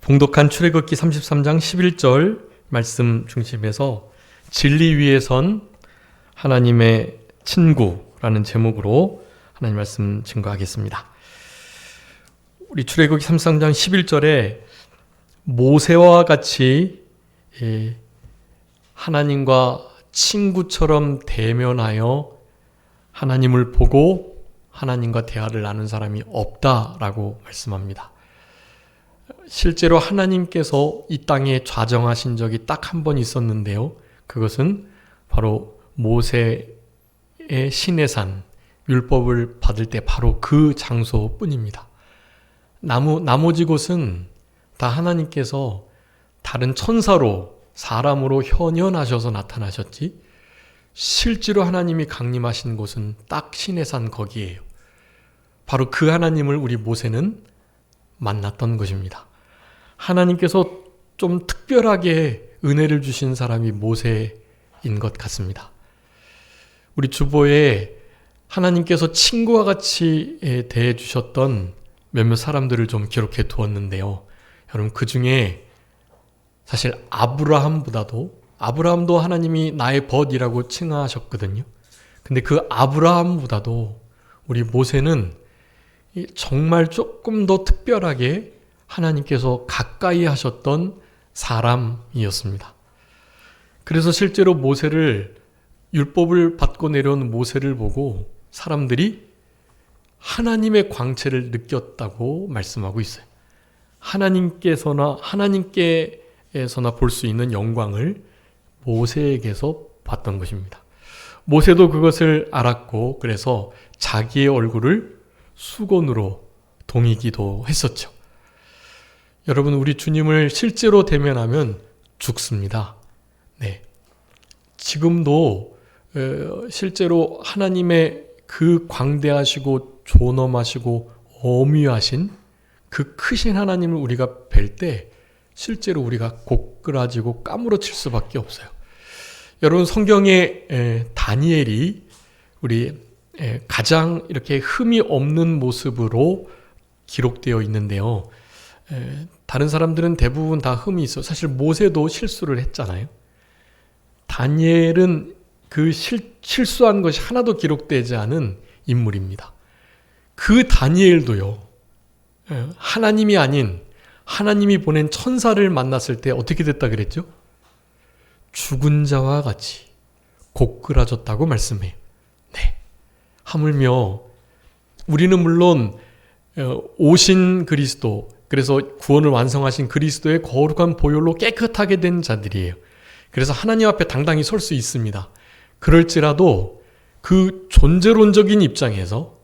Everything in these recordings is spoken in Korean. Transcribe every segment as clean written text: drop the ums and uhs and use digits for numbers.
봉독한 출애굽기 33장 11절 말씀 중심에서 진리 위에 선 하나님의 친구라는 제목으로 하나님 말씀 증거하겠습니다. 우리 출애굽기 33장 11절에 모세와 같이 하나님과 친구처럼 대면하여 하나님을 보고 하나님과 대화를 나눈 사람이 없다라고 말씀합니다. 실제로 하나님께서 이 땅에 좌정하신 적이 딱 한 번 있었는데요. 그것은 바로 모세의 시내산 율법을 받을 때 바로 그 장소뿐입니다. 나머지 곳은 다 하나님께서 다른 천사로 사람으로 현현하셔서 나타나셨지 실제로 하나님이 강림하신 곳은 딱 시내산 거기에요. 바로 그 하나님을 우리 모세는 만났던 것입니다. 하나님께서 좀 특별하게 은혜를 주신 사람이 모세인 것 같습니다. 우리 주보에 하나님께서 친구와 같이 대해 주셨던 몇몇 사람들을 좀 기록해 두었는데요. 여러분 그 중에 사실 아브라함도 하나님이 나의 벗이라고 칭하셨거든요. 근데 그 아브라함보다도 우리 모세는 정말 조금 더 특별하게 하나님께서 가까이 하셨던 사람이었습니다. 그래서 실제로 율법을 받고 내려온 모세를 보고 사람들이 하나님의 광채를 느꼈다고 말씀하고 있어요. 하나님께서나 볼 수 있는 영광을 모세에게서 봤던 것입니다. 모세도 그것을 알았고 그래서 자기의 얼굴을 수건으로 동이기도 했었죠. 여러분 우리 주님을 실제로 대면하면 죽습니다. 네. 지금도 실제로 하나님의 그 광대하시고 존엄하시고 어미하신 그 크신 하나님을 우리가 뵐 때 실제로 우리가 고꾸라지고 까무러칠 수밖에 없어요. 여러분 성경에 다니엘이 우리 가장 이렇게 흠이 없는 모습으로 기록되어 있는데요. 다른 사람들은 대부분 다 흠이 있어요. 사실 모세도 실수를 했잖아요. 다니엘은 그 실수한 것이 하나도 기록되지 않은 인물입니다. 그 다니엘도요. 하나님이 아닌 하나님이 보낸 천사를 만났을 때 어떻게 됐다 그랬죠? 죽은 자와 같이 고꾸라졌다고 말씀해요. 네. 하물며 우리는 물론 오신 그리스도, 그래서 구원을 완성하신 그리스도의 거룩한 보혈로 깨끗하게 된 자들이에요. 그래서 하나님 앞에 당당히 설 수 있습니다. 그럴지라도 그 존재론적인 입장에서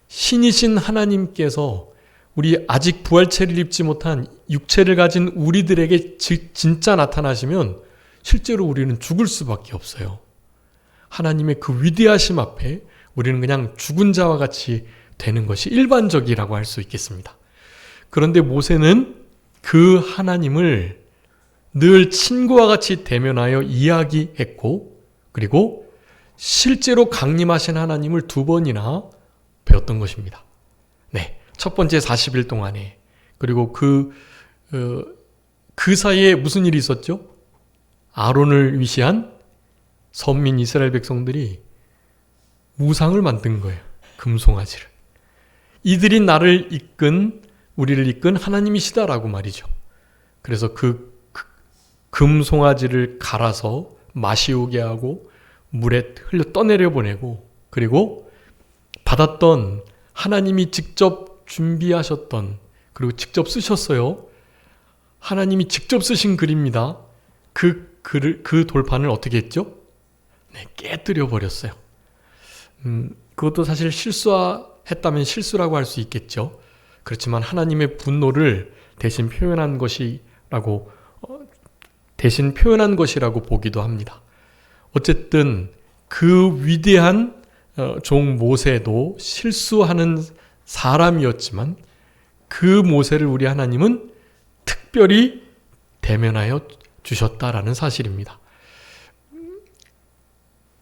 신이신 하나님께서 우리 아직 부활체를 입지 못한 육체를 가진 우리들에게 진짜 나타나시면 실제로 우리는 죽을 수밖에 없어요. 하나님의 그 위대하심 앞에 우리는 그냥 죽은 자와 같이 되는 것이 일반적이라고 할 수 있겠습니다. 그런데 모세는 그 하나님을 늘 친구와 같이 대면하여 이야기했고 그리고 실제로 강림하신 하나님을 2번이나 배웠던 것입니다. 네, 첫 번째 40일 동안에 그리고 그 사이에 무슨 일이 있었죠? 아론을 위시한 선민 이스라엘 백성들이 우상을 만든 거예요. 금송아지를. 이들이 우리를 이끈 하나님이시다라고 말이죠. 그래서 그 금송아지를 갈아서 마시오게 하고 물에 흘려 떠내려 보내고 그리고 받았던 하나님이 직접 준비하셨던 그리고 직접 쓰셨어요. 하나님이 직접 쓰신 글입니다. 그 돌판을 어떻게 했죠? 네, 깨뜨려 버렸어요. 그것도 사실 실수했다면 실수라고 할 수 있겠죠. 그렇지만 하나님의 분노를 대신 표현한 것이라고 보기도 합니다. 어쨌든 그 위대한 종 모세도 실수하는 사람이었지만 그 모세를 우리 하나님은 특별히 대면하여 주셨다라는 사실입니다.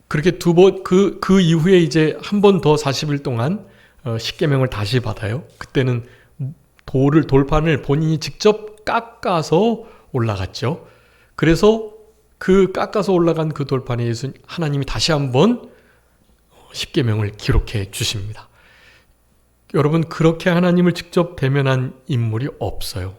그렇게 그 이후에 이제 한 번 더 40일 동안 십계명을 다시 받아요. 그때는 돌판을 본인이 직접 깎아서 올라갔죠. 그래서 그 깎아서 올라간 그 돌판에 하나님이 다시 한번 십계명을 기록해 주십니다. 여러분, 그렇게 하나님을 직접 대면한 인물이 없어요.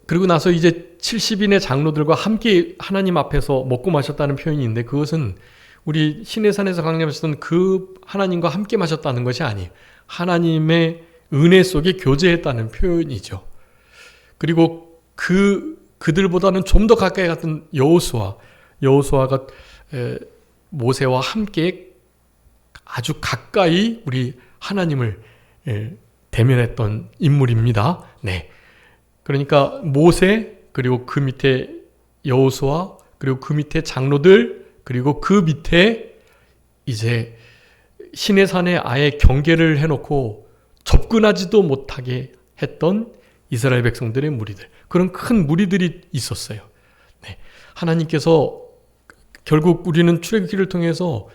그리고 나서 이제 70인의 장로들과 함께 하나님 앞에서 먹고 마셨다는 표현이 있는데, 그것은 우리 시내산에서 강림하셨던 그 하나님과 함께 마셨다는 것이 아니에요. 하나님의 은혜 속에 교제했다는 표현이죠. 그리고 그들보다는 좀 더 가까이 갔던 여호수아가 모세와 함께 아주 가까이 우리 하나님을 대면했던 인물입니다. 네. 그러니까 모세, 그리고 그 밑에 여호수아, 그리고 그 밑에 장로들, 그리고 그 밑에 이제 시내산에 아예 경계를 해놓고 접근하지도 못하게 했던 이스라엘 백성들의 무리들, 그런 큰 무리들이 있었어요. 네. 하나님께서 결국 우리는 출애굽기를 통해서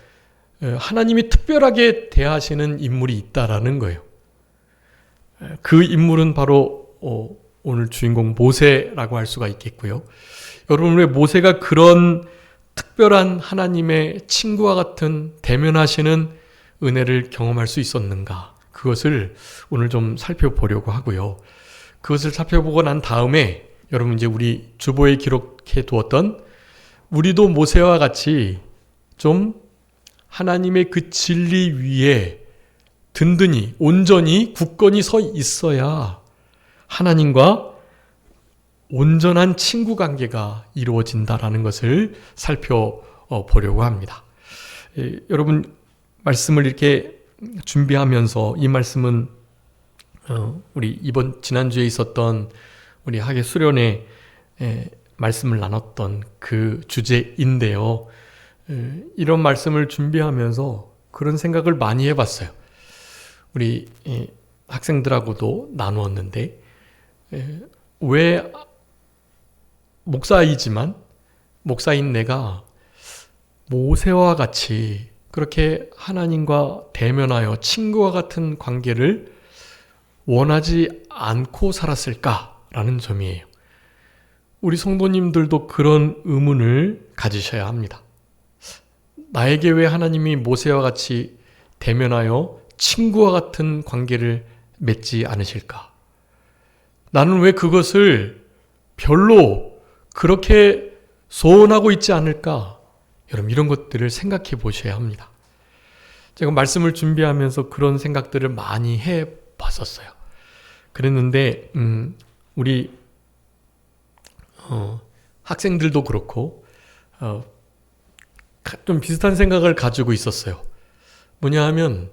하나님이 특별하게 대하시는 인물이 있다라는 거예요. 그 인물은 바로 오늘 주인공 모세라고 할 수가 있겠고요. 여러분, 왜 모세가 그런 특별한 하나님의 친구와 같은 대면하시는 은혜를 경험할 수 있었는가? 그것을 오늘 좀 살펴보려고 하고요. 그것을 살펴보고 난 다음에 여러분, 이제 우리 주보에 기록해 두었던 우리도 모세와 같이 좀 하나님의 그 진리 위에 든든히 온전히 굳건히 서 있어야 하나님과 온전한 친구 관계가 이루어진다라는 것을 살펴보려고 합니다. 여러분, 말씀을 이렇게 준비하면서 이 말씀은 우리 지난주에 있었던 우리 학예 수련회 말씀을 나눴던 그 주제인데요. 이런 말씀을 준비하면서 그런 생각을 많이 해봤어요. 우리 학생들하고도 나누었는데, 왜 목사인 내가 모세와 같이 그렇게 하나님과 대면하여 친구와 같은 관계를 원하지 않고 살았을까라는 점이에요. 우리 성도님들도 그런 의문을 가지셔야 합니다. 나에게 왜 하나님이 모세와 같이 대면하여 친구와 같은 관계를 맺지 않으실까? 나는 왜 그것을 별로 그렇게 소원하고 있지 않을까? 여러분, 이런 것들을 생각해 보셔야 합니다. 제가 말씀을 준비하면서 그런 생각들을 많이 해봤었어요. 그랬는데 우리 학생들도 그렇고 좀 비슷한 생각을 가지고 있었어요. 뭐냐 하면,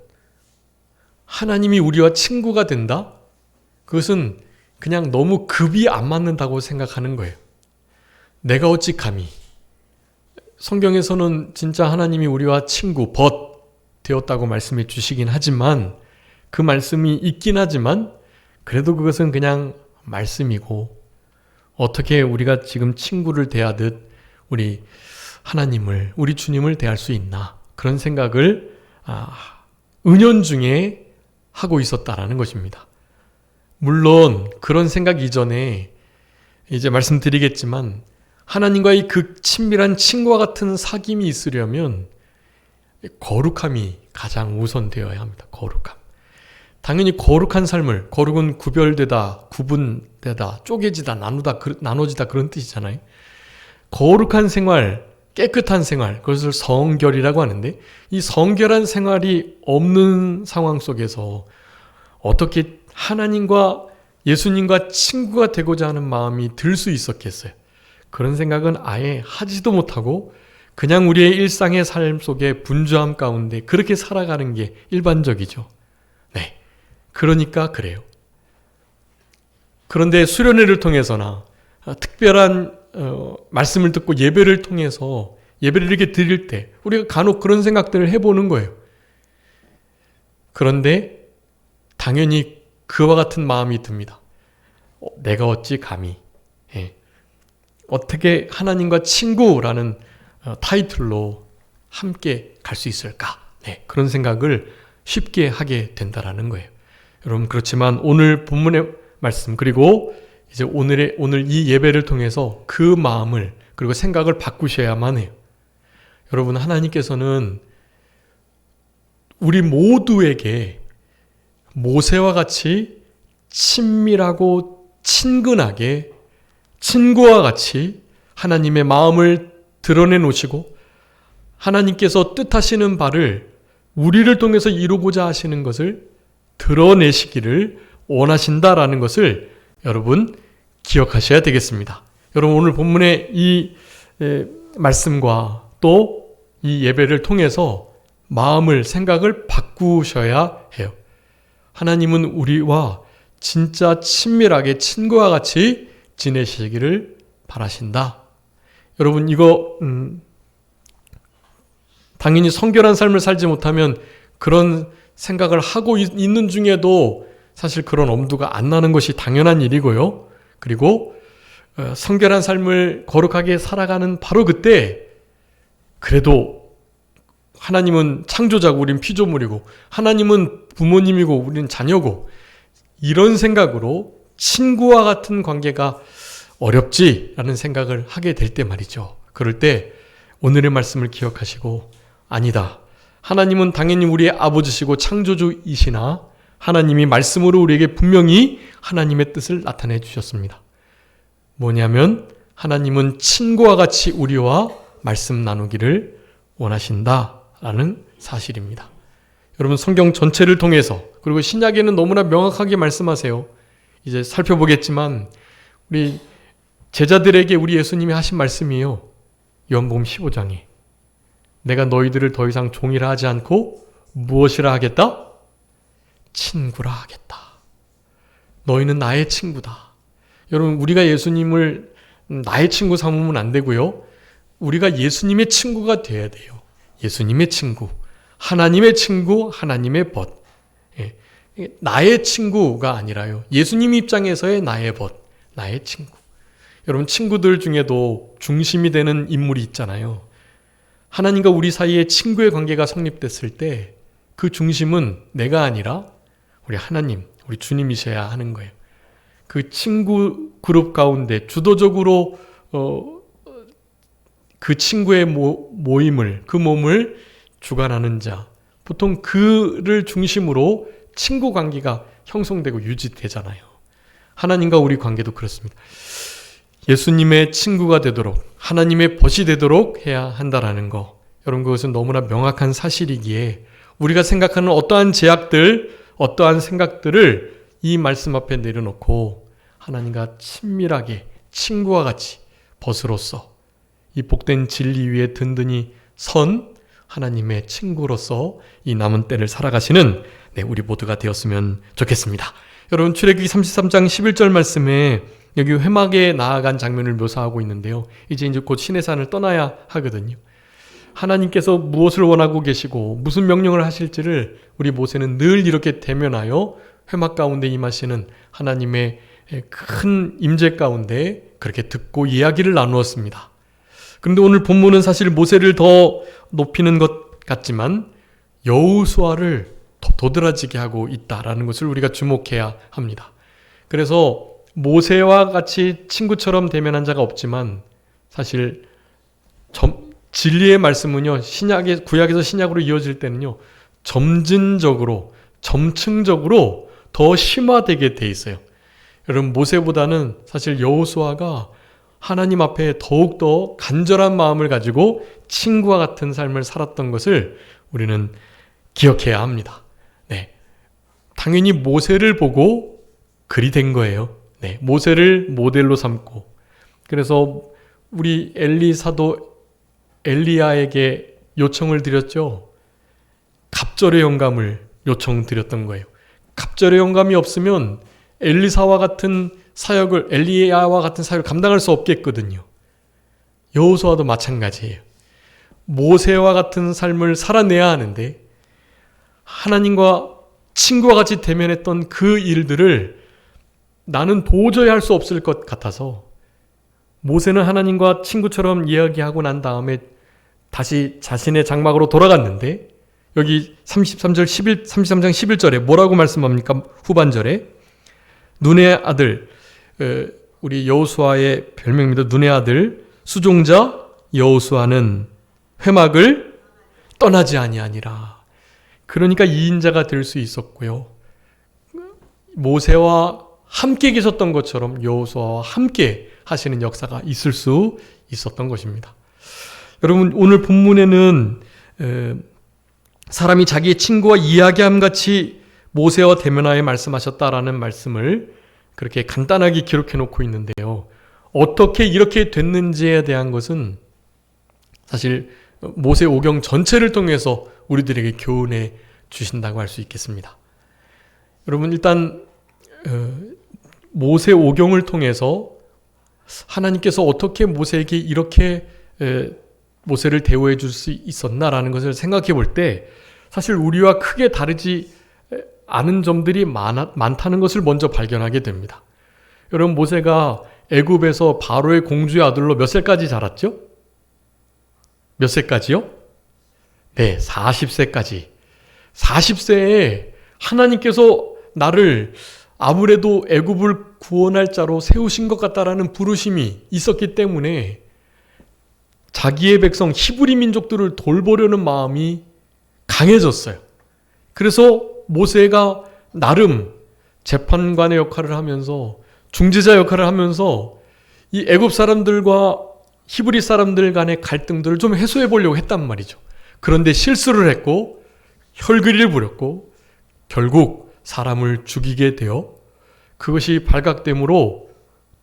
하나님이 우리와 친구가 된다? 그것은 그냥 너무 급이 안 맞는다고 생각하는 거예요. 내가 어찌 감히. 성경에서는 진짜 하나님이 우리와 친구, 되었다고 말씀해 주시긴 하지만, 그 말씀이 있긴 하지만 그래도 그것은 그냥 말씀이고, 어떻게 우리가 지금 친구를 대하듯 우리 하나님을, 우리 주님을 대할 수 있나, 그런 생각을 은연중에 하고 있었다라는 것입니다. 물론 그런 생각 이전에 이제 말씀드리겠지만, 하나님과의 그 친밀한 친구와 같은 사귐이 있으려면 거룩함이 가장 우선되어야 합니다. 거룩함. 당연히 거룩한 삶을, 거룩은 구별되다, 구분되다, 쪼개지다, 나눠지다, 그런 뜻이잖아요. 거룩한 생활, 깨끗한 생활, 그것을 성결이라고 하는데, 이 성결한 생활이 없는 상황 속에서 어떻게 하나님과 예수님과 친구가 되고자 하는 마음이 들 수 있었겠어요? 그런 생각은 아예 하지도 못하고 그냥 우리의 일상의 삶 속에 분주함 가운데 그렇게 살아가는 게 일반적이죠. 네, 그러니까 그래요. 그런데 수련회를 통해서나 특별한 말씀을 듣고 예배를 통해서 예배를 이렇게 드릴 때 우리가 간혹 그런 생각들을 해보는 거예요. 그런데 당연히 그와 같은 마음이 듭니다. 내가 어찌 감히, 어떻게 하나님과 친구라는 타이틀로 함께 갈 수 있을까? 네, 그런 생각을 쉽게 하게 된다라는 거예요. 여러분, 그렇지만 오늘 본문의 말씀, 그리고 이제 오늘 이 예배를 통해서 그 마음을 그리고 생각을 바꾸셔야만 해요. 여러분, 하나님께서는 우리 모두에게 모세와 같이 친밀하고 친근하게 친구와 같이 하나님의 마음을 드러내 놓으시고 하나님께서 뜻하시는 바를 우리를 통해서 이루고자 하시는 것을 드러내시기를 원하신다라는 것을 여러분 기억하셔야 되겠습니다. 여러분, 오늘 본문의 이 말씀과 또 이 예배를 통해서 마음을, 생각을 바꾸셔야 해요. 하나님은 우리와 진짜 친밀하게 친구와 같이 지내시기를 바라신다. 여러분, 이거 당연히 성결한 삶을 살지 못하면 그런 생각을 하고 있는 중에도 사실 그런 엄두가 안 나는 것이 당연한 일이고요. 그리고 성결한 삶을 거룩하게 살아가는 바로 그때, 그래도 하나님은 창조자고 우린 피조물이고 하나님은 부모님이고 우린 자녀고, 이런 생각으로 친구와 같은 관계가 어렵지라는 생각을 하게 될 때 말이죠. 그럴 때 오늘의 말씀을 기억하시고, 아니다, 하나님은 당연히 우리의 아버지시고 창조주이시나 하나님이 말씀으로 우리에게 분명히 하나님의 뜻을 나타내 주셨습니다. 뭐냐면 하나님은 친구와 같이 우리와 말씀 나누기를 원하신다라는 사실입니다. 여러분, 성경 전체를 통해서, 그리고 신약에는 너무나 명확하게 말씀하세요. 이제 살펴보겠지만 우리 제자들에게 우리 예수님이 하신 말씀이에요. 요한복음 15장에 내가 너희들을 더 이상 종이라 하지 않고 무엇이라 하겠다? 친구라 하겠다. 너희는 나의 친구다. 여러분, 우리가 예수님을 나의 친구 삼으면 안 되고요. 우리가 예수님의 친구가 돼야 돼요. 예수님의 친구, 하나님의 친구, 하나님의 벗. 나의 친구가 아니라요. 예수님 입장에서의 나의 벗, 나의 친구. 여러분, 친구들 중에도 중심이 되는 인물이 있잖아요. 하나님과 우리 사이에 친구의 관계가 성립됐을 때 그 중심은 내가 아니라 우리 하나님, 우리 주님이셔야 하는 거예요. 그 친구 그룹 가운데 주도적으로 그 친구의 모임을, 그 몸을 주관하는 자, 보통 그를 중심으로 친구 관계가 형성되고 유지되잖아요. 하나님과 우리 관계도 그렇습니다. 예수님의 친구가 되도록, 하나님의 벗이 되도록 해야 한다라는 거, 여러분, 그것은 너무나 명확한 사실이기에 우리가 생각하는 어떠한 제약들, 어떠한 생각들을 이 말씀 앞에 내려놓고 하나님과 친밀하게 친구와 같이 벗으로서 이 복된 진리 위에 든든히 선 하나님의 친구로서 이 남은 때를 살아가시는 우리 모두가 되었으면 좋겠습니다. 여러분, 출애굽기 33장 11절 말씀에 여기 회막에 나아간 장면을 묘사하고 있는데요. 이제 곧 시내산을 떠나야 하거든요. 하나님께서 무엇을 원하고 계시고 무슨 명령을 하실지를 우리 모세는 늘 이렇게 대면하여 회막 가운데 임하시는 하나님의 큰 임재 가운데 그렇게 듣고 이야기를 나누었습니다. 그런데 오늘 본문은 사실 모세를 더 높이는 것 같지만 여호수아를 더 도드라지게 하고 있다라는 것을 우리가 주목해야 합니다. 그래서 모세와 같이 친구처럼 대면한 자가 없지만 사실 진리의 말씀은요, 구약에서 신약으로 이어질 때는요, 점진적으로, 점층적으로 더 심화되게 돼 있어요. 여러분, 모세보다는 사실 여호수아가 하나님 앞에 더욱더 간절한 마음을 가지고 친구와 같은 삶을 살았던 것을 우리는 기억해야 합니다. 당연히 모세를 보고 글이 된 거예요. 모세를 모델로 삼고, 그래서 우리 엘리 사도 엘리야에게 요청을 드렸죠. 갑절의 영감을 요청드렸던 거예요. 갑절의 영감이 없으면 엘리야와 같은 사역을 감당할 수 없겠거든요. 여호수아도 마찬가지예요. 모세와 같은 삶을 살아내야 하는데 하나님과 친구와 같이 대면했던 그 일들을 나는 도저히 할 수 없을 것 같아서 모세는 하나님과 친구처럼 이야기하고 난 다음에 다시 자신의 장막으로 돌아갔는데 여기 33장 11절에 뭐라고 말씀합니까? 후반절에 눈의 아들, 우리 여호수아의 별명입니다. 눈의 아들 수종자 여호수아는 회막을 떠나지 아니하니라. 그러니까 2인자가 될 수 있었고요. 모세와 함께 계셨던 것처럼 여호수아와 함께 하시는 역사가 있을 수 있었던 것입니다. 여러분, 오늘 본문에는 사람이 자기의 친구와 이야기함 같이 모세와 대면하여 말씀하셨다라는 말씀을 그렇게 간단하게 기록해 놓고 있는데요. 어떻게 이렇게 됐는지에 대한 것은 사실 모세 오경 전체를 통해서 우리들에게 교훈해 주신다고 할 수 있겠습니다. 여러분, 일단 모세 오경을 통해서 하나님께서 어떻게 모세에게 이렇게 모세를 대우해 줄 수 있었나라는 것을 생각해 볼 때 사실 우리와 크게 다르지 않은 점들이 많다는 것을 먼저 발견하게 됩니다. 여러분, 모세가 애굽에서 바로의 공주의 아들로 몇 살까지 자랐죠? 몇 세까지요? 네, 40세까지. 40세에 하나님께서 나를 아무래도 애굽을 구원할 자로 세우신 것 같다라는 부르심이 있었기 때문에 자기의 백성 히브리 민족들을 돌보려는 마음이 강해졌어요. 그래서 모세가 나름 재판관의 역할을 하면서 중재자 역할을 하면서 이 애굽 사람들과 히브리 사람들 간의 갈등들을 좀 해소해 보려고 했단 말이죠. 그런데 실수를 했고 혈기를 부렸고 결국 사람을 죽이게 되어 그것이 발각됨으로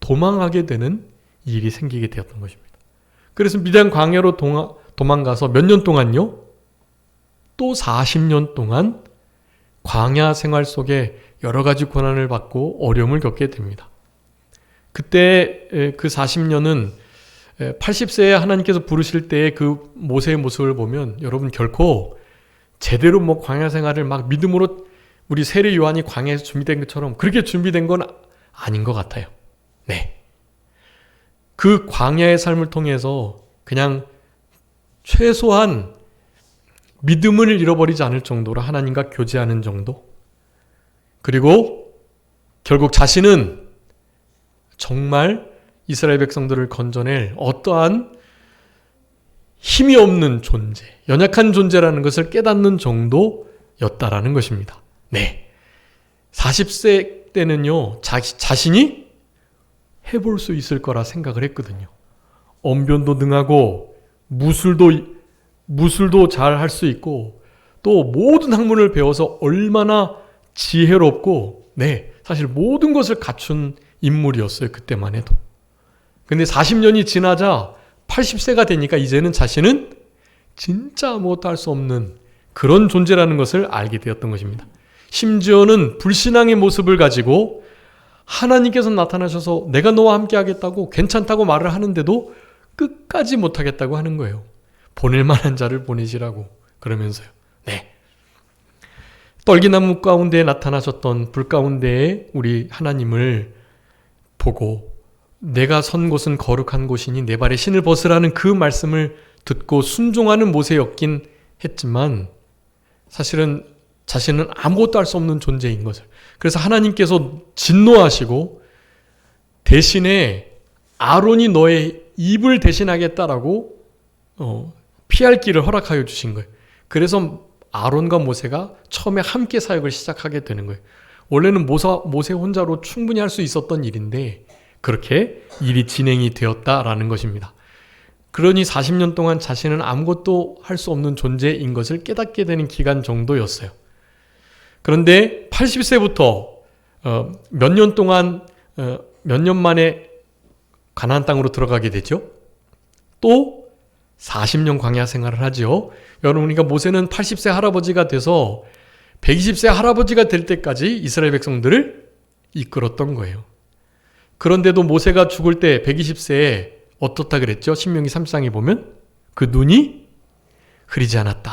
도망하게 되는 일이 생기게 되었던 것입니다. 그래서 미디안 광야로 도망가서 몇 년 동안요? 또 40년 동안 광야 생활 속에 여러 가지 고난을 받고 어려움을 겪게 됩니다. 그때 그 40년은 80세에 하나님께서 부르실 때의 그 모세의 모습을 보면 여러분 결코 제대로 광야 생활을 막 믿음으로 우리 세례 요한이 광야에서 준비된 것처럼 그렇게 준비된 건 아닌 것 같아요. 네. 그 광야의 삶을 통해서 그냥 최소한 믿음을 잃어버리지 않을 정도로 하나님과 교제하는 정도. 그리고 결국 자신은 정말 이스라엘 백성들을 건져낼 어떠한 힘이 없는 존재, 연약한 존재라는 것을 깨닫는 정도였다라는 것입니다. 네. 40세 때는요, 자신이 해볼 수 있을 거라 생각을 했거든요. 언변도 능하고, 무술도 잘 할 수 있고, 또 모든 학문을 배워서 얼마나 지혜롭고, 네, 사실 모든 것을 갖춘 인물이었어요. 그때만 해도. 근데 40년이 지나자 80세가 되니까 이제는 자신은 진짜 아무것도 할 수 없는 그런 존재라는 것을 알게 되었던 것입니다. 심지어는 불신앙의 모습을 가지고 하나님께서 나타나셔서 내가 너와 함께 하겠다고 괜찮다고 말을 하는데도 끝까지 못하겠다고 하는 거예요. 보낼 만한 자를 보내시라고 그러면서요. 네. 떨기나무 가운데에 나타나셨던 불 가운데에 우리 하나님을 보고 내가 선 곳은 거룩한 곳이니 내 발에 신을 벗으라는 그 말씀을 듣고 순종하는 모세였긴 했지만 사실은 자신은 아무것도 할 수 없는 존재인 것을. 그래서 하나님께서 진노하시고 대신에 아론이 너의 입을 대신하겠다라고 피할 길을 허락하여 주신 거예요. 그래서 아론과 모세가 처음에 함께 사역을 시작하게 되는 거예요. 원래는 모세 혼자로 충분히 할 수 있었던 일인데 그렇게 일이 진행이 되었다라는 것입니다. 그러니 40년 동안 자신은 아무것도 할 수 없는 존재인 것을 깨닫게 되는 기간 정도였어요. 그런데 80세부터 몇 년 동안 몇 년 만에 가나안 땅으로 들어가게 되죠. 또 40년 광야 생활을 하죠. 여러분, 그러니까 모세는 80세 할아버지가 돼서 120세 할아버지가 될 때까지 이스라엘 백성들을 이끌었던 거예요. 그런데도 모세가 죽을 때 120세에 어떻다 그랬죠? 신명기 3장에 보면 그 눈이 흐리지 않았다.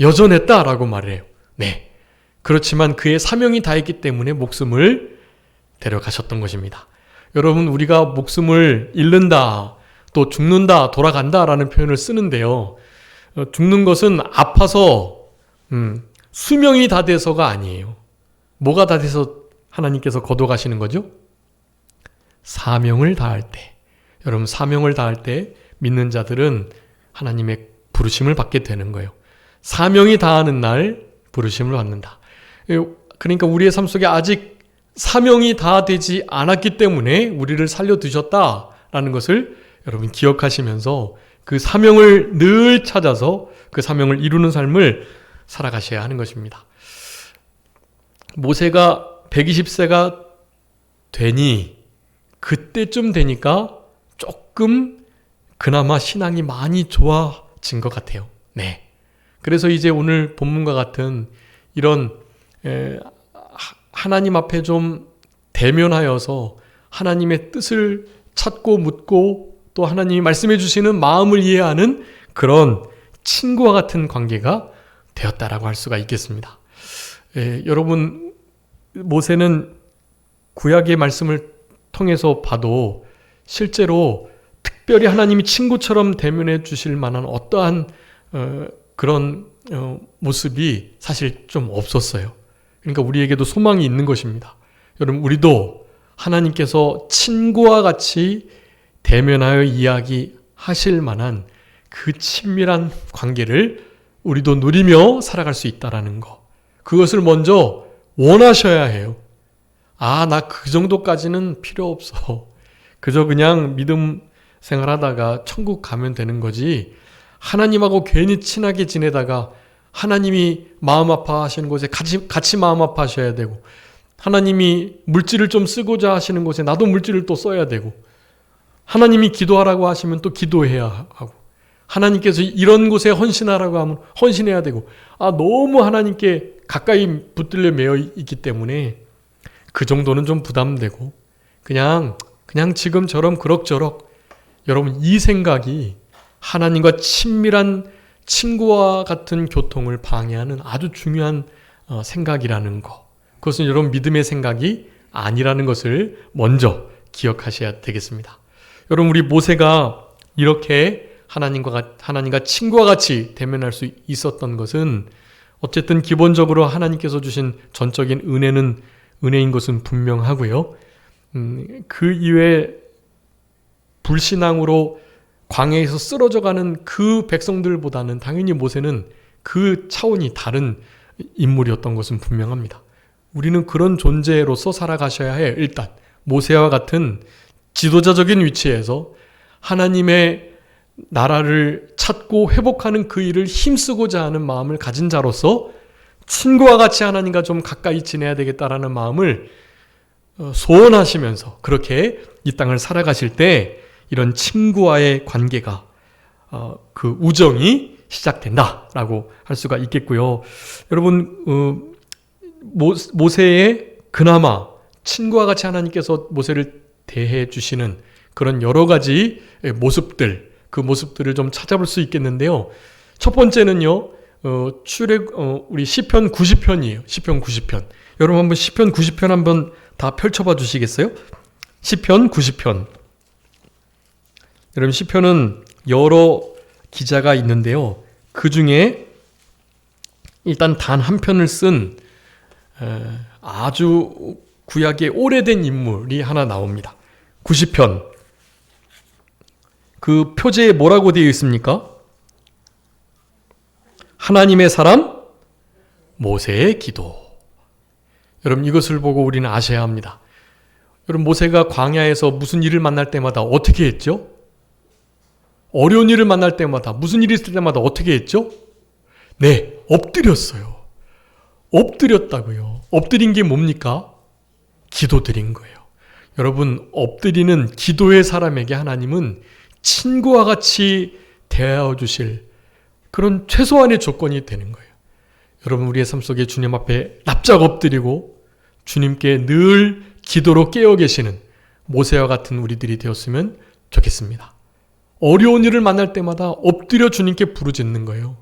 여전했다라고 말해요. 네. 그렇지만 그의 사명이 다했기 때문에 목숨을 데려가셨던 것입니다. 여러분, 우리가 목숨을 잃는다, 또 죽는다, 돌아간다라는 표현을 쓰는데요. 죽는 것은 아파서 수명이 다 돼서가 아니에요. 뭐가 다 돼서 하나님께서 거둬가시는 거죠? 사명을 다할 때. 여러분, 사명을 다할 때 믿는 자들은 하나님의 부르심을 받게 되는 거예요. 사명이 다하는 날 부르심을 받는다. 그러니까 우리의 삶 속에 아직 사명이 다 되지 않았기 때문에 우리를 살려두셨다라는 것을 여러분 기억하시면서 그 사명을 늘 찾아서 그 사명을 이루는 삶을 살아가셔야 하는 것입니다. 모세가 120세가 되니 그때쯤 되니까 조금 그나마 신앙이 많이 좋아진 것 같아요. 네. 그래서 이제 오늘 본문과 같은 이런 하나님 앞에 좀 대면하여서 하나님의 뜻을 찾고 묻고 또 하나님이 말씀해 주시는 마음을 이해하는 그런 친구와 같은 관계가 되었다라고 할 수가 있겠습니다. 여러분, 모세는 구약의 말씀을 통해서 봐도 실제로 특별히 하나님이 친구처럼 대면해 주실 만한 어떠한 그런 모습이 사실 좀 없었어요. 그러니까 우리에게도 소망이 있는 것입니다. 여러분, 우리도 하나님께서 친구와 같이 대면하여 이야기하실 만한 그 친밀한 관계를 우리도 누리며 살아갈 수 있다라는 거. 그것을 먼저 원하셔야 해요. 나 그 정도까지는 필요 없어. 그저 그냥 믿음 생활하다가 천국 가면 되는 거지. 하나님하고 괜히 친하게 지내다가 하나님이 마음 아파하시는 곳에 같이 마음 아파하셔야 되고, 하나님이 물질을 좀 쓰고자 하시는 곳에 나도 물질을 또 써야 되고, 하나님이 기도하라고 하시면 또 기도해야 하고, 하나님께서 이런 곳에 헌신하라고 하면 헌신해야 되고, 너무 하나님께 가까이 붙들려 매여 있기 때문에 그 정도는 좀 부담되고, 그냥 지금처럼 그럭저럭. 여러분, 이 생각이 하나님과 친밀한 친구와 같은 교통을 방해하는 아주 중요한 생각이라는 거. 그것은 여러분 믿음의 생각이 아니라는 것을 먼저 기억하셔야 되겠습니다. 여러분, 우리 모세가 이렇게 하나님과 친구와 같이 대면할 수 있었던 것은 어쨌든 기본적으로 하나님께서 주신 전적인 은혜인 것은 분명하고요. 그 이외에 불신앙으로 광야에서 쓰러져가는 그 백성들보다는 당연히 모세는 그 차원이 다른 인물이었던 것은 분명합니다. 우리는 그런 존재로서 살아가셔야 해요. 일단 모세와 같은 지도자적인 위치에서 하나님의 나라를 찾고 회복하는 그 일을 힘쓰고자 하는 마음을 가진 자로서 친구와 같이 하나님과 좀 가까이 지내야 되겠다라는 마음을 소원하시면서 그렇게 이 땅을 살아가실 때 이런 친구와의 관계가 그 우정이 시작된다라고 할 수가 있겠고요. 여러분, 모세의 그나마 친구와 같이 하나님께서 모세를 대해 주시는 그런 여러 가지 모습들, 그 모습들을 좀 찾아볼 수 있겠는데요. 첫 번째는요, 우리 시편 90편이에요. 시편 90편. 여러분 한번 시편 90편 한번 다 펼쳐봐 주시겠어요? 시편 90편. 여러분, 시편은 여러 기자가 있는데요. 그 중에 일단 단 한 편을 쓴 아주 구약의 오래된 인물이 하나 나옵니다. 90편. 그 표제에 뭐라고 되어 있습니까? 하나님의 사람 모세의 기도. 여러분, 이것을 보고 우리는 아셔야 합니다. 여러분, 모세가 광야에서 무슨 일을 만날 때마다 어떻게 했죠? 어려운 일을 만날 때마다, 무슨 일이 있을 때마다 어떻게 했죠? 네, 엎드렸어요. 엎드렸다고요. 엎드린 게 뭡니까? 기도드린 거예요. 여러분, 엎드리는 기도의 사람에게 하나님은 친구와 같이 대하여 주실 그런 최소한의 조건이 되는 거예요. 여러분, 우리의 삶 속에 주님 앞에 납작 엎드리고 주님께 늘 기도로 깨어 계시는 모세와 같은 우리들이 되었으면 좋겠습니다. 어려운 일을 만날 때마다 엎드려 주님께 부르짖는 거예요.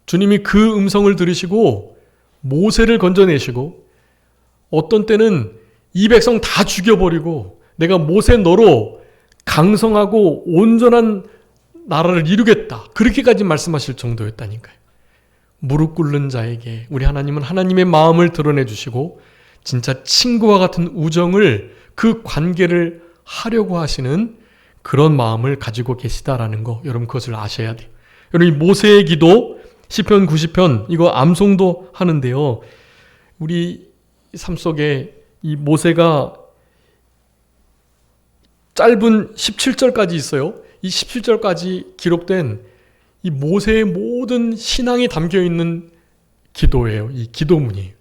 주님이 그 음성을 들으시고 모세를 건져내시고, 어떤 때는 이 백성 다 죽여버리고 내가 모세 너로 강성하고 온전한 나라를 이루겠다, 그렇게까지 말씀하실 정도였다니까요. 무릎 꿇는 자에게 우리 하나님은 하나님의 마음을 드러내 주시고 진짜 친구와 같은 우정을, 그 관계를 하려고 하시는 그런 마음을 가지고 계시다라는 거, 여러분 그것을 아셔야 돼요. 여러분 이 모세의 기도 시편 90편 이거 암송도 하는데요. 우리 삶 속에 이 모세가 짧은 17절까지 있어요. 이 17절까지 기록된 이 모세의 모든 신앙이 담겨 있는 기도예요. 이 기도문이에요.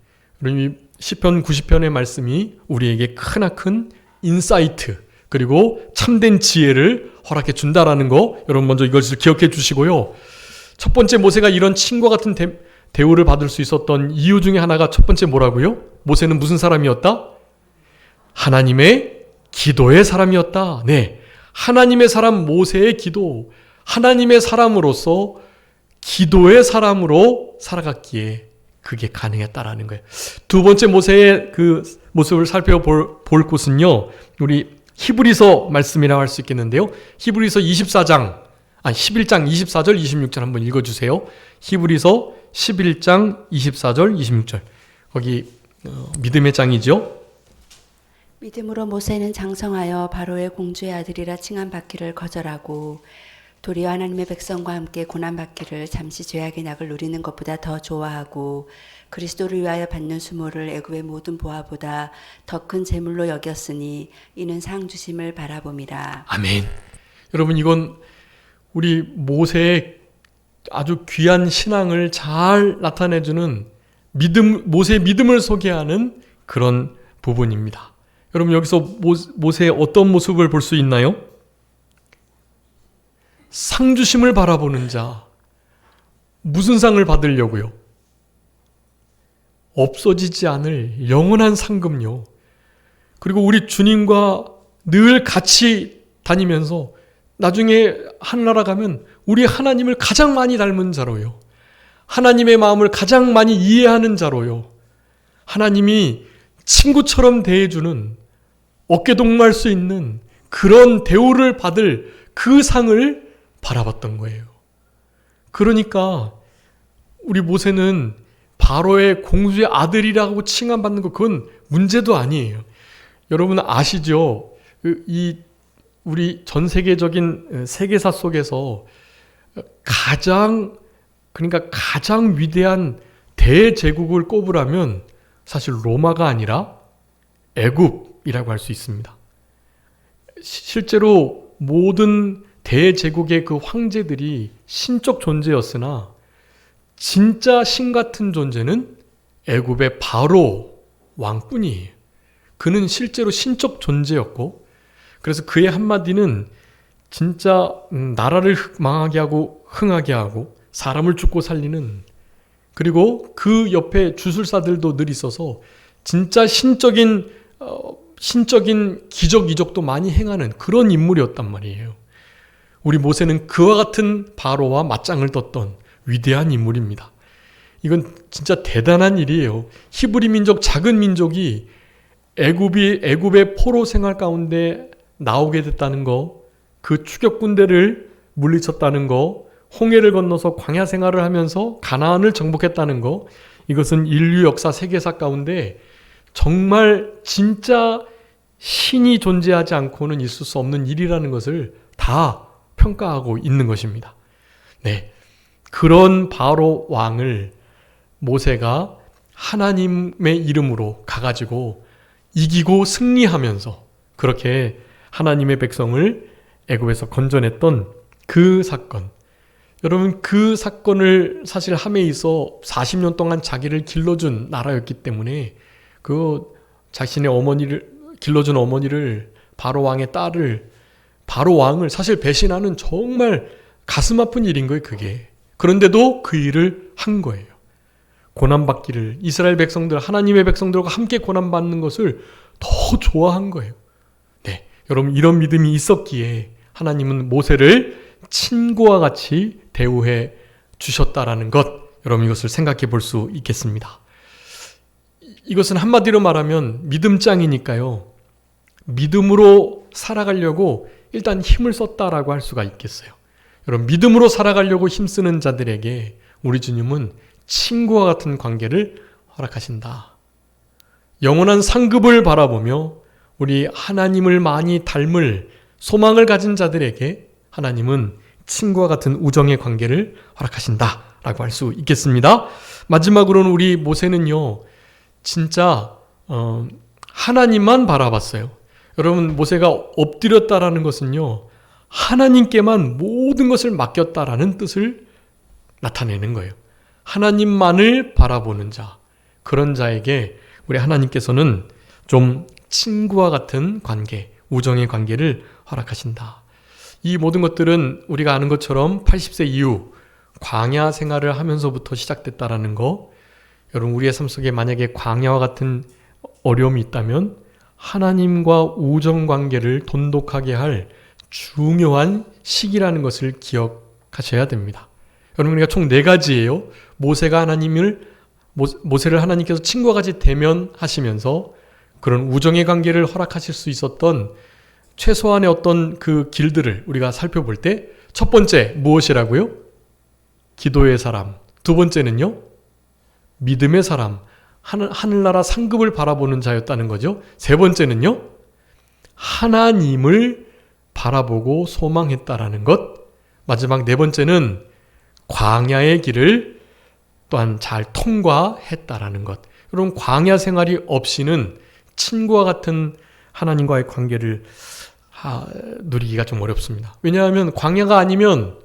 이 시편 90편의 말씀이 우리에게 크나큰 인사이트 그리고 참된 지혜를 허락해 준다라는 거, 여러분 먼저 이것을 기억해 주시고요. 첫 번째 모세가 이런 친구와 같은 대우를 받을 수 있었던 이유 중에 하나가 첫 번째 뭐라고요? 모세는 무슨 사람이었다? 하나님의 기도의 사람이었다. 네, 하나님의 사람 모세의 기도, 하나님의 사람으로서 기도의 사람으로 살아갔기에 그게 가능했다라는 거예요. 두 번째 모세의 그 모습을 살펴볼 곳은요, 우리 히브리서 말씀이라고 할 수 있겠는데요. 히브리서 11장 24절 26절 한번 읽어주세요. 히브리서 11장 24절 26절. 거기 믿음의 장이죠. 믿음으로 모세는 장성하여 바로의 공주의 아들이라 칭함받기를 거절하고 도리어 하나님의 백성과 함께 고난받기를 잠시 죄악의 낙을 누리는 것보다 더 좋아하고 그리스도를 위하여 받는 수모를 애굽의 모든 보화보다 더 큰 재물로 여겼으니 이는 상 주심을 바라봄이라. 아멘. 여러분 이건 우리 모세의 아주 귀한 신앙을 잘 나타내주는 모세의 믿음을 소개하는 그런 부분입니다. 여러분 여기서 모세의 어떤 모습을 볼 수 있나요? 상 주심을 바라보는 자. 무슨 상을 받으려고요? 없어지지 않을 영원한 상급요. 그리고 우리 주님과 늘 같이 다니면서 나중에 하늘나라 가면 우리 하나님을 가장 많이 닮은 자로요. 하나님의 마음을 가장 많이 이해하는 자로요. 하나님이 친구처럼 대해주는, 어깨동무할 수 있는 그런 대우를 받을 그 상을 바라봤던 거예요. 그러니까 우리 모세는 바로의 공주의 아들이라고 칭함받는 거 그건 문제도 아니에요. 여러분 아시죠? 우리 전 세계적인 세계사 속에서 가장 위대한 대제국을 꼽으라면 사실 로마가 아니라 애굽이라고 할 수 있습니다. 실제로 모든 대제국의 그 황제들이 신적 존재였으나 진짜 신 같은 존재는 애굽의 바로 왕뿐이에요. 그는 실제로 신적 존재였고, 그래서 그의 한마디는 진짜 나라를 망하게 하고 흥하게 하고 사람을 죽고 살리는, 그리고 그 옆에 주술사들도 늘 있어서 진짜 신적인 기적 이적도 많이 행하는 그런 인물이었단 말이에요. 우리 모세는 그와 같은 바로와 맞짱을 떴던 위대한 인물입니다. 이건 진짜 대단한 일이에요. 히브리 민족, 작은 민족이 애굽의 포로 생활 가운데 나오게 됐다는 거, 그 추격 군대를 물리쳤다는 거, 홍해를 건너서 광야 생활을 하면서 가나안을 정복했다는 거, 이것은 인류 역사 세계사 가운데 정말 진짜 신이 존재하지 않고는 있을 수 없는 일이라는 것을 다 평가하고 있는 것입니다. 네, 그런 바로 왕을 모세가 하나님의 이름으로 가가지고 이기고 승리하면서 그렇게 하나님의 백성을 애굽에서 건져냈던 그 사건. 여러분 그 사건을 사실 함에 있어 40년 동안 자기를 길러준 나라였기 때문에 그 자신의 어머니를 길러준 어머니를 바로 왕의 딸을 바로 왕을 사실 배신하는 정말 가슴 아픈 일인 거예요, 그게. 그런데도 그 일을 한 거예요. 고난받기를, 이스라엘 백성들, 하나님의 백성들과 함께 고난받는 것을 더 좋아한 거예요. 네, 여러분 이런 믿음이 있었기에 하나님은 모세를 친구와 같이 대우해 주셨다라는 것, 여러분 이것을 생각해 볼 수 있겠습니다. 이것은 한마디로 말하면 믿음장이니까요. 믿음으로 살아가려고 일단 힘을 썼다라고 할 수가 있겠어요. 여러분 믿음으로 살아가려고 힘쓰는 자들에게 우리 주님은 친구와 같은 관계를 허락하신다. 영원한 상급을 바라보며 우리 하나님을 많이 닮을 소망을 가진 자들에게 하나님은 친구와 같은 우정의 관계를 허락하신다라고 할 수 있겠습니다. 마지막으로는 우리 모세는요, 진짜 하나님만 바라봤어요. 여러분, 모세가 엎드렸다라는 것은요, 하나님께만 모든 것을 맡겼다라는 뜻을 나타내는 거예요. 하나님만을 바라보는 자, 그런 자에게 우리 하나님께서는 좀 친구와 같은 관계, 우정의 관계를 허락하신다. 이 모든 것들은 우리가 아는 것처럼 80세 이후 광야 생활을 하면서부터 시작됐다라는 거. 여러분, 우리의 삶 속에 만약에 광야와 같은 어려움이 있다면 하나님과 우정 관계를 돈독하게 할 중요한 시기라는 것을 기억하셔야 됩니다. 여러분, 우리가 총 4가지예요. 모세를 하나님께서 친구와 같이 대면하시면서 그런 우정의 관계를 허락하실 수 있었던 최소한의 어떤 그 길들을 우리가 살펴볼 때, 첫 번째 무엇이라고요? 기도의 사람. 두 번째는요, 믿음의 사람, 하늘나라 상급을 바라보는 자였다는 거죠. 세 번째는요, 하나님을 바라보고 소망했다라는 것. 마지막 4번째는 광야의 길을 또한 잘 통과했다라는 것. 여러분, 광야 생활이 없이는 친구와 같은 하나님과의 관계를 누리기가 좀 어렵습니다. 왜냐하면 광야가 아니면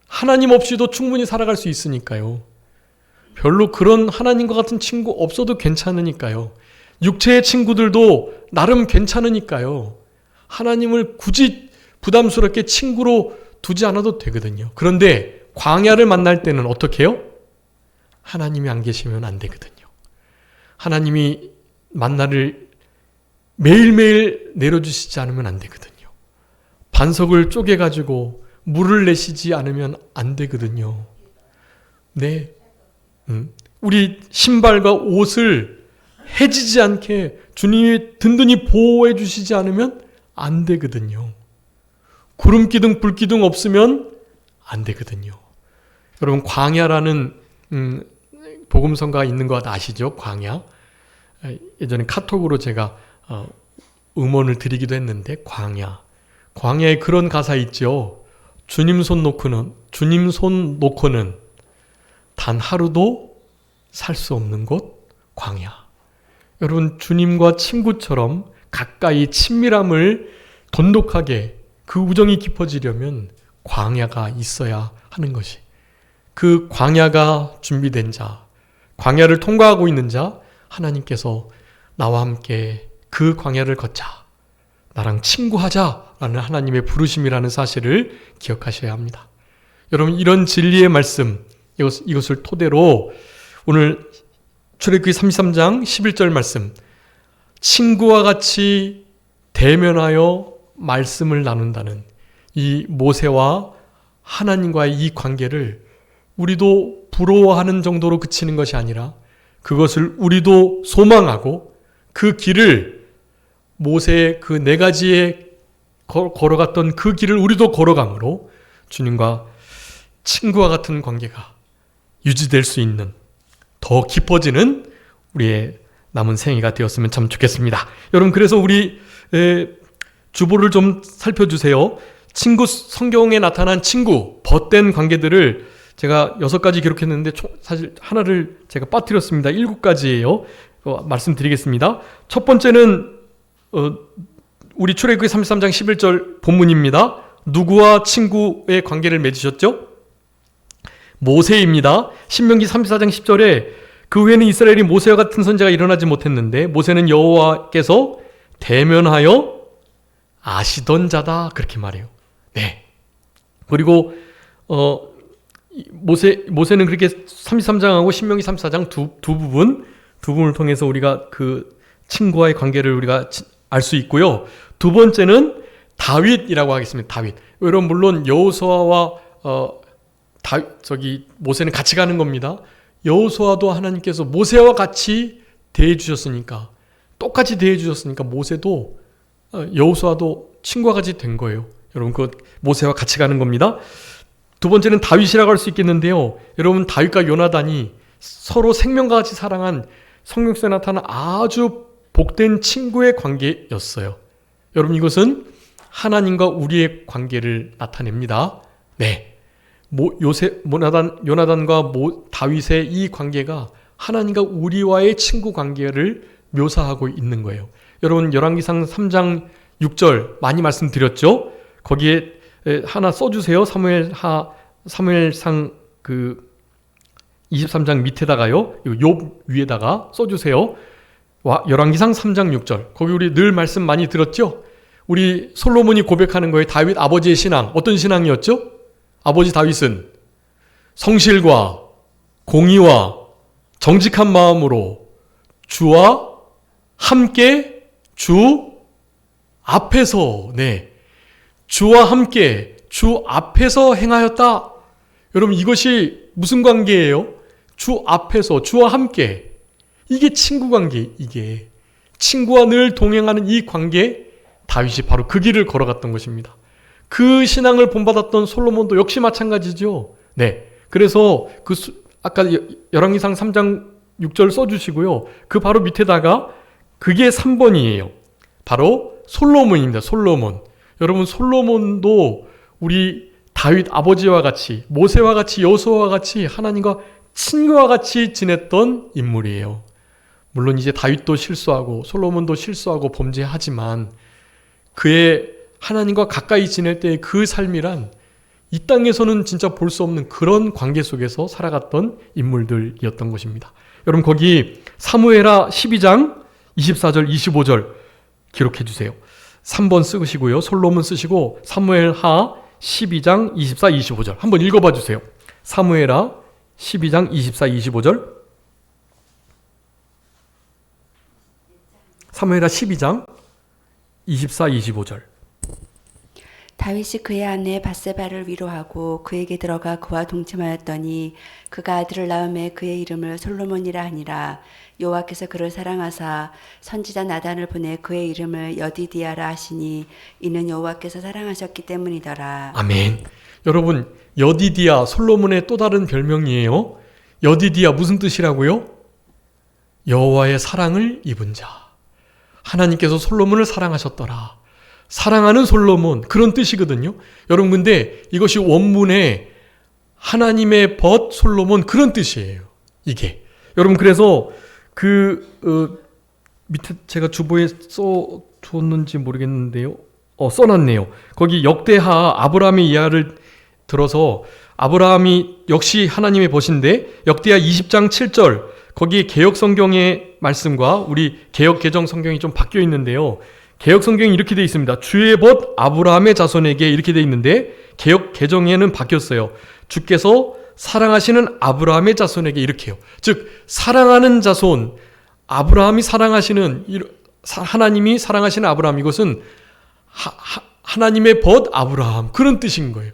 하나님 없이도 충분히 살아갈 수 있으니까요. 별로 그런 하나님과 같은 친구 없어도 괜찮으니까요. 육체의 친구들도 나름 괜찮으니까요. 하나님을 굳이 부담스럽게 친구로 두지 않아도 되거든요. 그런데 광야를 만날 때는 어떻게 해요? 하나님이 안 계시면 안 되거든요. 하나님이 만나를 매일매일 내려주시지 않으면 안 되거든요. 반석을 쪼개가지고 물을 내시지 않으면 안 되거든요. 네. 우리 신발과 옷을 해지지 않게 주님이 든든히 보호해 주시지 않으면 안 되거든요. 구름기둥, 불기둥 없으면 안 되거든요. 여러분, 광야라는 복음성가가 있는 것 아시죠? 광야. 예전에 카톡으로 제가 음원을 드리기도 했는데, 광야에 그런 가사 있죠. 주님 손 놓고는 단 하루도 살 수 없는 곳 광야. 여러분, 주님과 친구처럼 가까이 친밀함을 돈독하게 그 우정이 깊어지려면 광야가 있어야 하는 것이, 그 광야가 준비된 자, 광야를 통과하고 있는 자, 하나님께서 나와 함께 그 광야를 걷자, 나랑 친구하자라는 하나님의 부르심이라는 사실을 기억하셔야 합니다. 여러분, 이런 진리의 말씀, 이것을 토대로 오늘 출애굽기 33장 11절 말씀, 친구와 같이 대면하여 말씀을 나눈다는 이 모세와 하나님과의 이 관계를 우리도 부러워하는 정도로 그치는 것이 아니라 그것을 우리도 소망하고 그 길을, 모세의 그 4가지의 걸어갔던 그 길을 우리도 걸어감으로 주님과 친구와 같은 관계가 유지될 수 있는 더 깊어지는 우리의 남은 생애가 되었으면 참 좋겠습니다. 여러분, 그래서 우리 주보를 좀 살펴주세요. 친구, 성경에 나타난 친구, 벗된 관계들을 제가 6가지 기록했는데 사실 하나를 제가 빠뜨렸습니다. 7가지예요. 말씀드리겠습니다. 첫 번째는 우리 출애굽기 33장 11절 본문입니다. 누구와 친구의 관계를 맺으셨죠? 모세입니다. 신명기 34장 10절에 그 후에는 이스라엘이 모세와 같은 선지자가 일어나지 못했는데 모세는 여호와께서 대면하여 아시던 자다, 그렇게 말해요. 네. 그리고 모세는 그렇게 33장하고 신명기 34장 두 부분을 통해서 우리가 그 친구와의 관계를 우리가 알 수 있고요. 두 번째는 다윗이라고 하겠습니다. 다윗. 여러분, 물론 여호수아와 모세는 같이 가는 겁니다. 여호수아도 하나님께서 모세와 같이 대해 주셨으니까, 똑같이 대해 주셨으니까 모세도 여호수아도 친구와 같이 된 거예요. 여러분, 그 모세와 같이 가는 겁니다. 두 번째는 다윗이라고 할 수 있겠는데요. 여러분, 다윗과 요나단이 서로 생명과 같이 사랑한 성경 속에 나타난 아주 복된 친구의 관계였어요. 여러분, 이것은 하나님과 우리의 관계를 나타냅니다. 네. 요나단과 다윗의 이 관계가 하나님과 우리와의 친구 관계를 묘사하고 있는 거예요. 여러분, 열왕기상 3장 6절 많이 말씀드렸죠? 거기에 하나 써주세요. 사무엘상 23장 밑에다가요. 욥 위에다가 써주세요. 열왕기상 3장 6절. 거기 우리 늘 말씀 많이 들었죠? 우리 솔로몬이 고백하는 거예요. 다윗 아버지의 신앙. 어떤 신앙이었죠? 아버지 다윗은 성실과 공의와 정직한 마음으로 주와 함께 주 앞에서, 주와 함께 주 앞에서 행하였다. 여러분, 이것이 무슨 관계예요? 주 앞에서 주와 함께. 이게 친구 관계. 이게 친구와 늘 동행하는 이 관계, 다윗이 바로 그 길을 걸어갔던 것입니다. 그 신앙을 본받았던 솔로몬도 역시 마찬가지죠. 그래서 아까 열왕기상 3장 6절 써주시고요. 그 바로 밑에다가 그게 3번이에요. 바로 솔로몬입니다. 솔로몬. 여러분, 솔로몬도 우리 다윗 아버지와 같이, 모세와 같이, 여호수아와 같이 하나님과 친구와 같이 지냈던 인물이에요. 물론 이제 다윗도 실수하고 솔로몬도 실수하고 범죄하지만 그의 하나님과 가까이 지낼 때의 그 삶이란 이 땅에서는 진짜 볼 수 없는 그런 관계 속에서 살아갔던 인물들이었던 것입니다. 여러분, 거기 사무엘하 12장 24절 25절 기록해 주세요. 3번 쓰시고요. 솔로몬 쓰시고 사무엘하 12장 24, 25절 한번 읽어봐 주세요. 사무엘하 12장 24, 25절. 사무엘하 12장 24, 25절. 다윗이 그의 아내 바세바를 위로하고 그에게 들어가 그와 동침하였더니 그가 아들을 낳음에 그의 이름을 솔로몬이라 하니라. 여호와께서 그를 사랑하사 선지자 나단을 보내 그의 이름을 여디디아라 하시니 이는 여호와께서 사랑하셨기 때문이더라. 아멘. 여러분, 여디디아 솔로몬의 또 다른 별명이에요. 여디디아 무슨 뜻이라고요? 여호와의 사랑을 입은 자. 하나님께서 솔로몬을 사랑하셨더라. 사랑하는 솔로몬, 그런 뜻이거든요. 여러분, 근데 이것이 원문에 하나님의 벗 솔로몬, 그런 뜻이에요. 이게. 여러분, 그래서 밑에 제가 주보에 써줬는지 모르겠는데요. 써놨네요. 거기 역대하 아브라함의 이야기를 들어서 아브라함이 역시 하나님의 벗인데 역대하 20장 7절 거기 개역 성경의 말씀과 우리 개역 개정 성경이 좀 바뀌어 있는데요. 개역 성경이 이렇게 되어 있습니다. 주의 벗 아브라함의 자손에게 이렇게 되어 있는데 개역 개정에는 바뀌었어요. 주께서 사랑하시는 아브라함의 자손에게 이렇게 해요. 즉 사랑하는 자손, 아브라함이 사랑하시는, 하나님이 사랑하시는 아브라함, 이것은 하나님의 벗 아브라함, 그런 뜻인 거예요.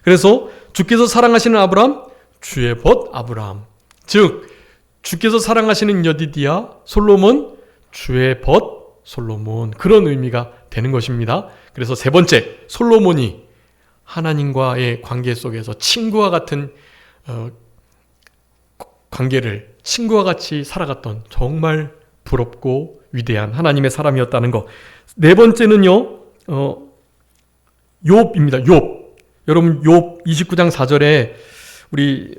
그래서 주께서 사랑하시는 아브라함, 주의 벗 아브라함. 즉 주께서 사랑하시는 여디디아 솔로몬, 주의 벗 솔로몬, 그런 의미가 되는 것입니다. 그래서 세 번째, 솔로몬이 하나님과의 관계 속에서 친구와 같은 관계를, 친구와 같이 살아갔던 정말 부럽고 위대한 하나님의 사람이었다는 것. 네 번째는요, 욥입니다. 욥. 여러분, 욥 29장 4절에 우리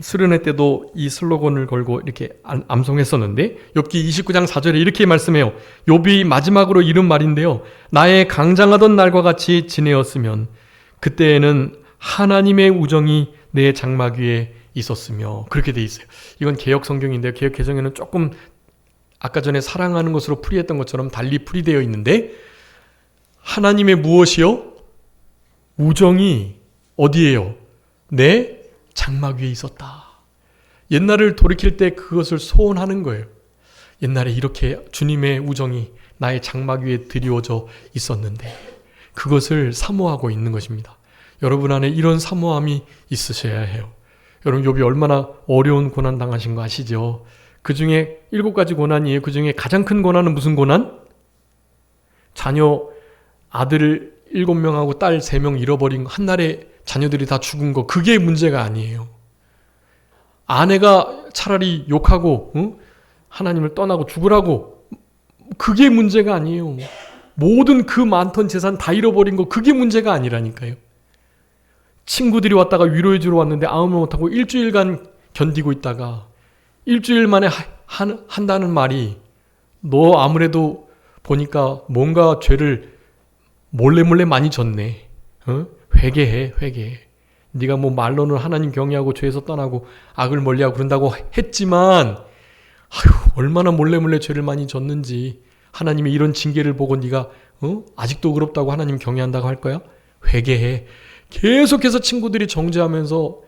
수련회 때도 이 슬로건을 걸고 이렇게 암송했었는데, 욥기 29장 4절에 이렇게 말씀해요. 욥이 마지막으로 이른 말인데요. 나의 강장하던 날과 같이 지내었으면 그때에는 하나님의 우정이 내 장막 위에 있었으며, 그렇게 돼 있어요. 이건 개역 성경인데요. 개역 개정에는 조금 아까 전에 사랑하는 것으로 풀이했던 것처럼 달리 풀이되어 있는데, 하나님의 무엇이요? 우정이 어디에요? 내 장막 위에 있었다. 옛날을 돌이킬 때 그것을 소원하는 거예요. 옛날에 이렇게 주님의 우정이 나의 장막 위에 드리워져 있었는데, 그것을 사모하고 있는 것입니다. 여러분 안에 이런 사모함이 있으셔야 해요. 여러분, 욥이 얼마나 어려운 고난 당하신 거 아시죠? 그 중에 7가지 고난이에요. 그 중에 가장 큰 고난은 무슨 고난? 자녀, 아들 7명하고 딸 3명 잃어버린 거, 한날에 자녀들이 다 죽은 거, 그게 문제가 아니에요. 아내가 차라리 욕하고 하나님을 떠나고 죽으라고. 그게 문제가 아니에요. 모든 그 많던 재산 다 잃어버린 거 그게 문제가 아니라니까요. 친구들이 왔다가 위로해 주러 왔는데 아무 말 못하고 일주일간 견디고 있다가 일주일 만에 한다는 말이 너 아무래도 보니까 뭔가 죄를 몰래 많이 졌네. 회개해. 네가 뭐 말로는 하나님 경외하고 죄에서 떠나고 악을 멀리하고 그런다고 했지만 얼마나 몰래 죄를 많이 졌는지 하나님의 이런 징계를 보고 네가 아직도 의롭다고 하나님 경외한다고 할 거야? 회개해. 계속해서 친구들이 정죄하면서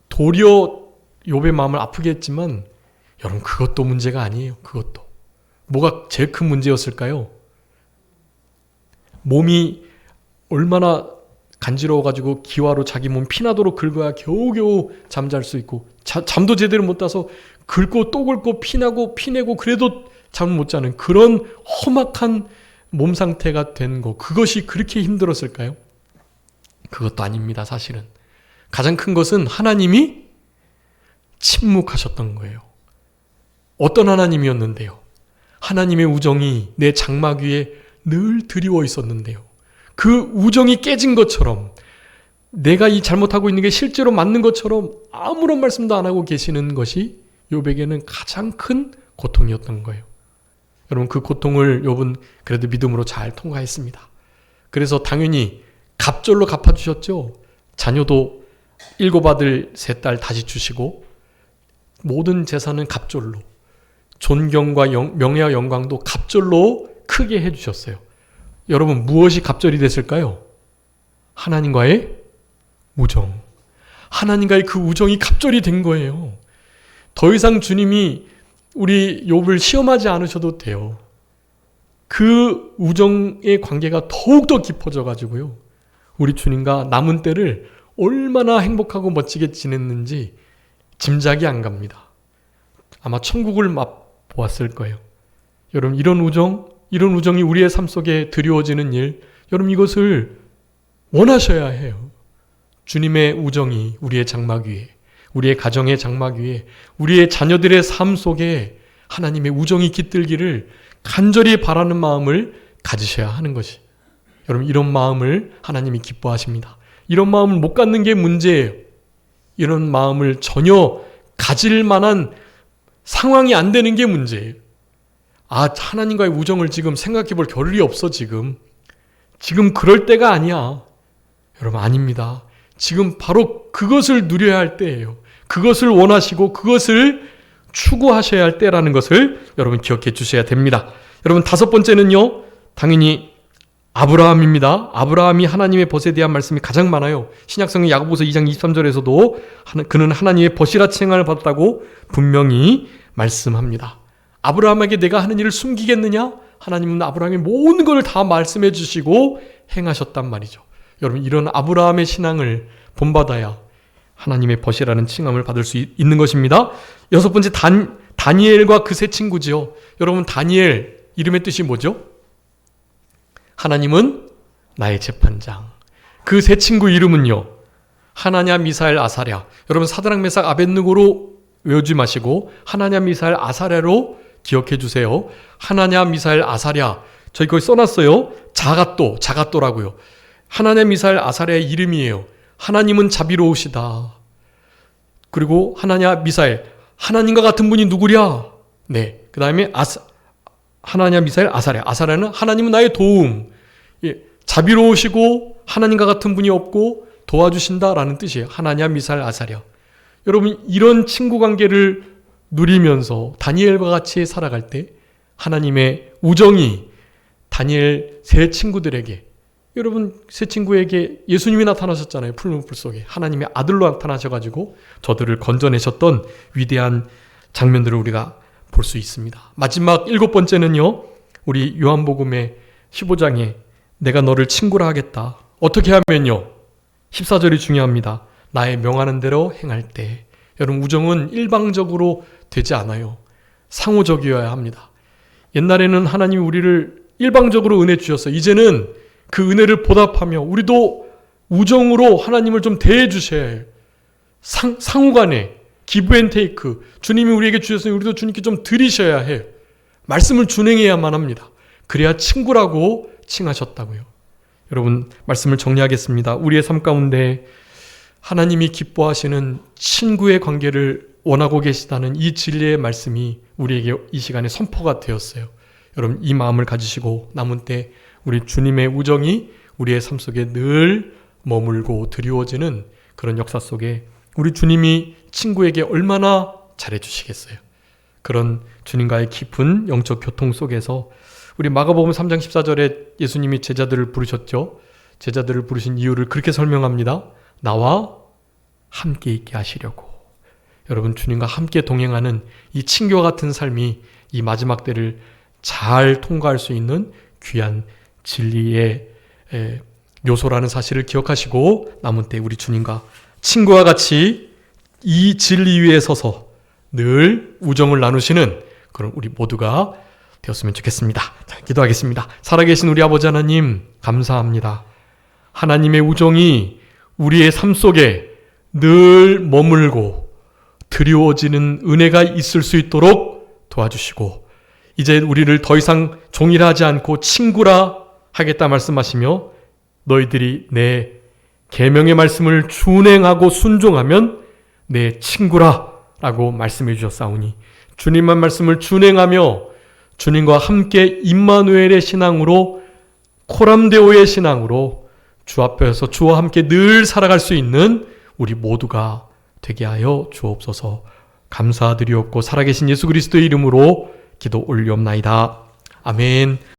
도리어 욥의 마음을 아프게 했지만 여러분 그것도 문제가 아니에요. 그것도. 뭐가 제일 큰 문제였을까요? 몸이 얼마나 간지러워가지고 기와로 자기 몸 피나도록 긁어야 겨우겨우 잠잘 수 있고 잠도 제대로 못 자서 긁고 또 긁고 피나고 피내고 그래도 잠을 못 자는 그런 험악한 몸 상태가 된 거 그것이 그렇게 힘들었을까요? 그것도 아닙니다. 사실은 가장 큰 것은 하나님이 침묵하셨던 거예요. 어떤 하나님이었는데요? 하나님의 우정이 내 장막 위에 늘 드리워 있었는데요. 그 우정이 깨진 것처럼 내가 이 잘못하고 있는 게 실제로 맞는 것처럼 아무런 말씀도 안 하고 계시는 것이 욥에게는 가장 큰 고통이었던 거예요. 여러분 그 고통을 욥은 그래도 믿음으로 잘 통과했습니다. 그래서 당연히 갑절로 갚아주셨죠. 자녀도 7 아들 3딸 다시 주시고 모든 재산은 갑절로 존경과 명예와 영광도 갑절로 크게 해주셨어요. 여러분 무엇이 갑절이 됐을까요? 하나님과의 우정. 하나님과의 그 우정이 갑절이 된 거예요. 더 이상 주님이 우리 욥을 시험하지 않으셔도 돼요. 그 우정의 관계가 더욱더 깊어져 가지고요. 우리 주님과 남은 때를 얼마나 행복하고 멋지게 지냈는지 짐작이 안 갑니다. 아마 천국을 맛보았을 거예요. 여러분 이런 우정이 우리의 삶 속에 드리워지는 일, 여러분 이것을 원하셔야 해요. 주님의 우정이 우리의 장막 위에, 우리의 가정의 장막 위에, 우리의 자녀들의 삶 속에 하나님의 우정이 깃들기를 간절히 바라는 마음을 가지셔야 하는 것이. 여러분 이런 마음을 하나님이 기뻐하십니다. 이런 마음을 못 갖는 게 문제예요. 이런 마음을 전혀 가질 만한 상황이 안 되는 게 문제예요. 하나님과의 우정을 지금 생각해 볼 겨를이 없어 지금 그럴 때가 아니야. 여러분 아닙니다. 지금 바로 그것을 누려야 할 때예요. 그것을 원하시고 그것을 추구하셔야 할 때라는 것을 여러분 기억해 주셔야 됩니다. 여러분 5번째는요. 당연히 아브라함입니다. 아브라함이 하나님의 벗에 대한 말씀이 가장 많아요. 신약성경 야고보서 2장 23절에서도 그는 하나님의 벗이라 칭함을 받았다고 분명히 말씀합니다. 아브라함에게 내가 하는 일을 숨기겠느냐? 하나님은 아브라함의 모든 것을 다 말씀해 주시고 행하셨단 말이죠. 여러분 이런 아브라함의 신앙을 본받아야 하나님의 벗이라는 칭함을 받을 수 있는 것입니다. 6번째 다니엘과 그 세 친구지요. 여러분 다니엘 이름의 뜻이 뭐죠? 하나님은 나의 재판장. 그 세 친구 이름은요. 하나냐, 미사엘, 아사랴. 여러분 사드락, 메삭, 아벳느고로 외우지 마시고 하나냐, 미사엘, 아사랴로 기억해 주세요. 하나냐, 미사엘, 아사랴. 저희 거기 써놨어요. 자갓도라고요. 하나냐, 미사엘, 아사랴의 이름이에요. 하나님은 자비로우시다. 그리고 하나냐, 미사엘. 하나님과 같은 분이 누구랴? 네. 그 다음에 하나냐, 미사엘, 아사랴. 아사랴는 하나님은 나의 도움. 예, 자비로우시고 하나님과 같은 분이 없고 도와주신다라는 뜻이에요. 하나냐, 미사엘, 아사랴. 여러분 이런 친구 관계를 누리면서 다니엘과 같이 살아갈 때 하나님의 우정이 다니엘 세 친구들에게, 여러분 세 친구에게 예수님이 나타나셨잖아요. 푸른 불 속에 하나님의 아들로 나타나셔가지고 저들을 건져내셨던 위대한 장면들을 우리가 볼 수 있습니다. 마지막 7번째는요. 우리 요한복음의 15장에 내가 너를 친구라 하겠다. 어떻게 하면요? 14절이 중요합니다. 나의 명하는 대로 행할 때. 여러분 우정은 일방적으로 되지 않아요. 상호적이어야 합니다. 옛날에는 하나님이 우리를 일방적으로 은혜 주셨어요. 이제는 그 은혜를 보답하며 우리도 우정으로 하나님을 좀 대해 주셔야 해요. 상호간에 기브앤테이크. 주님이 우리에게 주셨으니 우리도 주님께 좀 드리셔야 해요. 말씀을 준행해야만 합니다. 그래야 친구라고 칭하셨다고요. 여러분, 말씀을 정리하겠습니다. 우리의 삶 가운데 하나님이 기뻐하시는 친구의 관계를 원하고 계시다는 이 진리의 말씀이 우리에게 이 시간에 선포가 되었어요. 여러분, 이 마음을 가지시고 남은 때 우리 주님의 우정이 우리의 삶 속에 늘 머물고 드리워지는 그런 역사 속에 우리 주님이 친구에게 얼마나 잘해주시겠어요. 그런 주님과의 깊은 영적 교통 속에서 우리 마가복음 3장 14절에 예수님이 제자들을 부르셨죠. 제자들을 부르신 이유를 그렇게 설명합니다. 나와 함께 있게 하시려고. 여러분, 주님과 함께 동행하는 이 친교와 같은 삶이 이 마지막 때를 잘 통과할 수 있는 귀한 진리의 요소라는 사실을 기억하시고 남은 때 우리 주님과 친구와 같이 이 진리 위에 서서 늘 우정을 나누시는 그런 우리 모두가 되었으면 좋겠습니다. 자, 기도하겠습니다. 살아계신 우리 아버지 하나님, 감사합니다. 하나님의 우정이 우리의 삶 속에 늘 머물고 드리워지는 은혜가 있을 수 있도록 도와주시고 이제 우리를 더 이상 종이라 하지 않고 친구라 하겠다 말씀하시며 너희들이 내 계명의 말씀을 준행하고 순종하면 내 친구라 라고 말씀해 주셨사오니 주님만 말씀을 준행하며 주님과 함께 임마누엘의 신앙으로 코람데오의 신앙으로 주 앞에서 주와 함께 늘 살아갈 수 있는 우리 모두가 되게 하여 주옵소서. 감사드리옵고 살아계신 예수 그리스도의 이름으로 기도 올리옵나이다. 아멘.